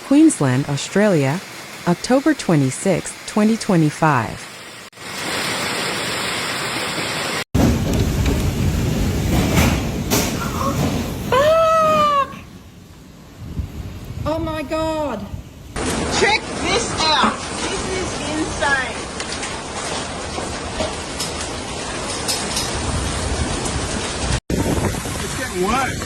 Queensland, Australia, October 26, 2025. Oh my God! Check this out. This is insane. It's getting worse.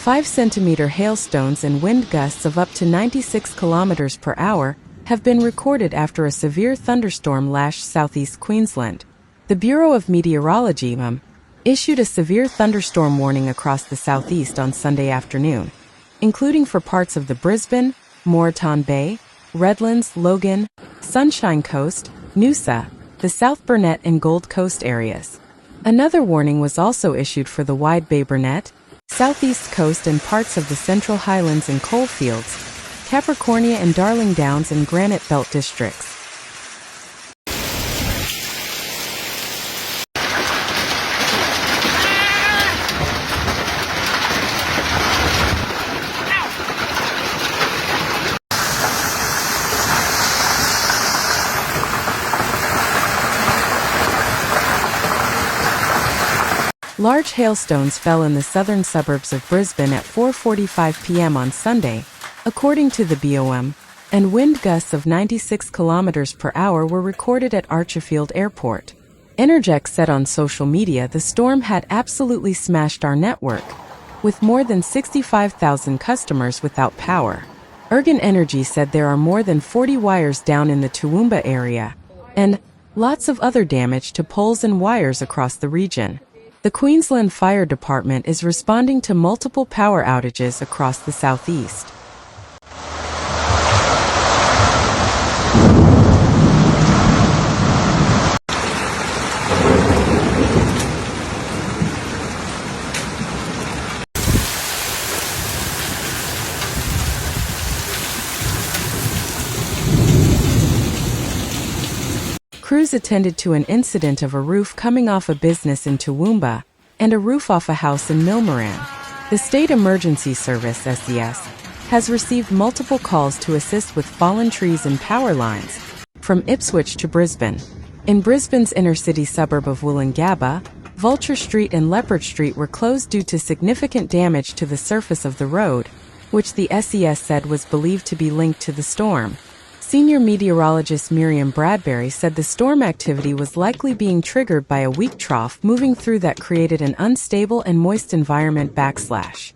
Five-centimetre hailstones and wind gusts of up to 96 kilometres per hour have been recorded after a severe thunderstorm lashed southeast Queensland. The Bureau of Meteorology issued a severe thunderstorm warning across the southeast on Sunday afternoon, including for parts of the Brisbane, Moreton Bay, Redlands, Logan, Sunshine Coast, Noosa, the South Burnett and Gold Coast areas. Another warning was also issued for the Wide Bay-Burnett, Southeast Coast and parts of the Central Highlands and Coalfields, Capricornia and Darling Downs and Granite Belt districts. Large hailstones fell in the southern suburbs of Brisbane at 4:45 p.m. on Sunday, according to the BOM, and wind gusts of 96 kilometers per hour were recorded at Archerfield Airport. Energex said on social media the storm had absolutely smashed our network, with more than 65,000 customers without power. Ergon Energy said there are more than 40 wires down in the Toowoomba area, and lots of other damage to poles and wires across the region. The Queensland Fire Department is responding to multiple power outages across the southeast. Crews attended to an incident of a roof coming off a business in Toowoomba and a roof off a house in Millmerran. The State Emergency Service, SES, has received multiple calls to assist with fallen trees and power lines from Ipswich to Brisbane. In Brisbane's inner-city suburb of Woolloongabba, Vulture Street and Leopard Street were closed due to significant damage to the surface of the road, which the SES said was believed to be linked to the storm. Senior meteorologist Miriam Bradbury said the storm activity was likely being triggered by a weak trough moving through that created an unstable and moist environment backslash.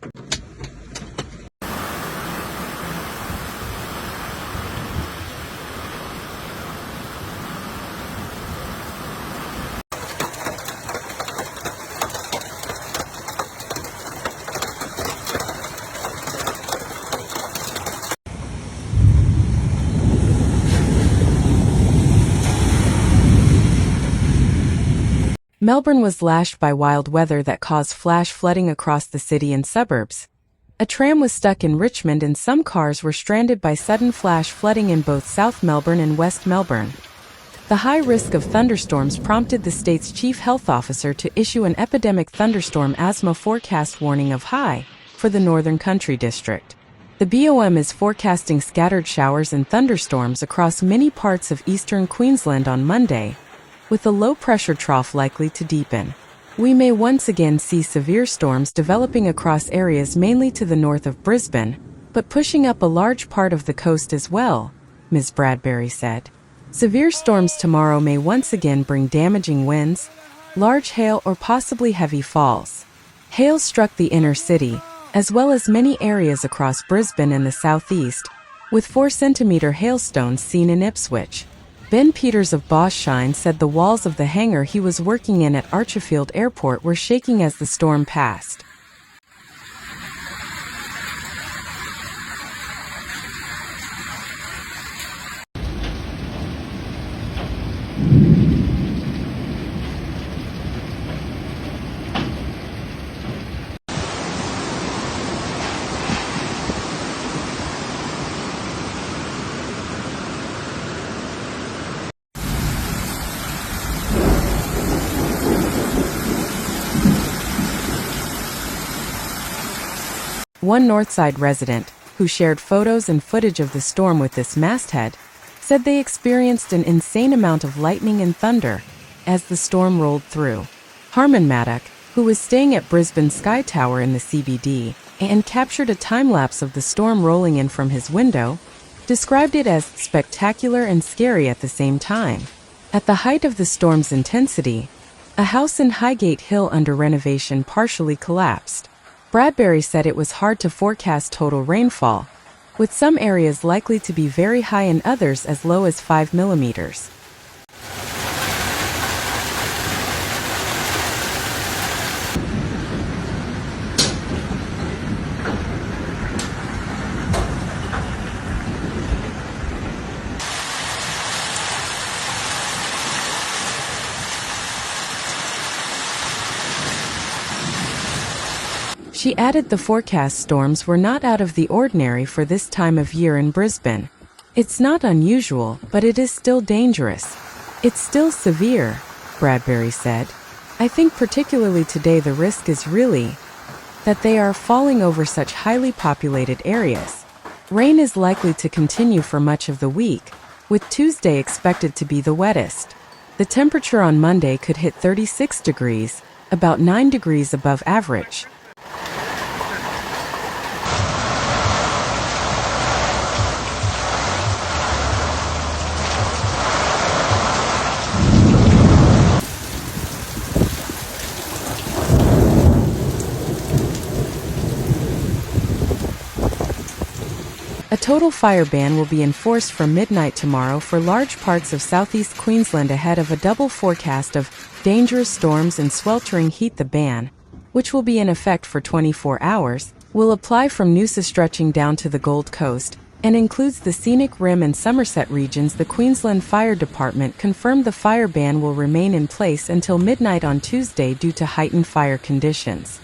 Melbourne was lashed by wild weather that caused flash flooding across the city and suburbs. A tram was stuck in Richmond and some cars were stranded by sudden flash flooding in both South Melbourne and West Melbourne. The high risk of thunderstorms prompted the state's chief health officer to issue an epidemic thunderstorm asthma forecast warning of high for the Northern Country District. The BOM is forecasting scattered showers and thunderstorms across many parts of eastern Queensland on Monday, with a low-pressure trough likely to deepen. We may once again see severe storms developing across areas mainly to the north of Brisbane, but pushing up a large part of the coast as well, Ms. Bradbury said. Severe storms tomorrow may once again bring damaging winds, large hail or possibly heavy falls. Hail struck the inner city, as well as many areas across Brisbane and the southeast, with 4-centimetre hailstones seen in Ipswich. Ben Peters of Boschine said the walls of the hangar he was working in at Archerfield Airport were shaking as the storm passed. One Northside resident, who shared photos and footage of the storm with this masthead, said they experienced an insane amount of lightning and thunder as the storm rolled through. Harmon Maddock, who was staying at Brisbane Sky Tower in the CBD and captured a time-lapse of the storm rolling in from his window, described it as spectacular and scary at the same time. At the height of the storm's intensity, a house in Highgate Hill under renovation partially collapsed. Bradbury said it was hard to forecast total rainfall, with some areas likely to be very high and others as low as 5 millimeters. She added the forecast storms were not out of the ordinary for this time of year in Brisbane. It's not unusual, but it is still dangerous. It's still severe, Bradbury said. I think particularly today the risk is really that they are falling over such highly populated areas. Rain is likely to continue for much of the week, with Tuesday expected to be the wettest. The temperature on Monday could hit 36 degrees, about 9 degrees above average. A total fire ban will be enforced from midnight tomorrow for large parts of southeast Queensland ahead of a double forecast of dangerous storms and sweltering heat. The ban, which will be in effect for 24 hours, will apply from Noosa stretching down to the Gold Coast and includes the Scenic Rim and Somerset regions. The Queensland Fire Department confirmed the fire ban will remain in place until midnight on Tuesday due to heightened fire conditions.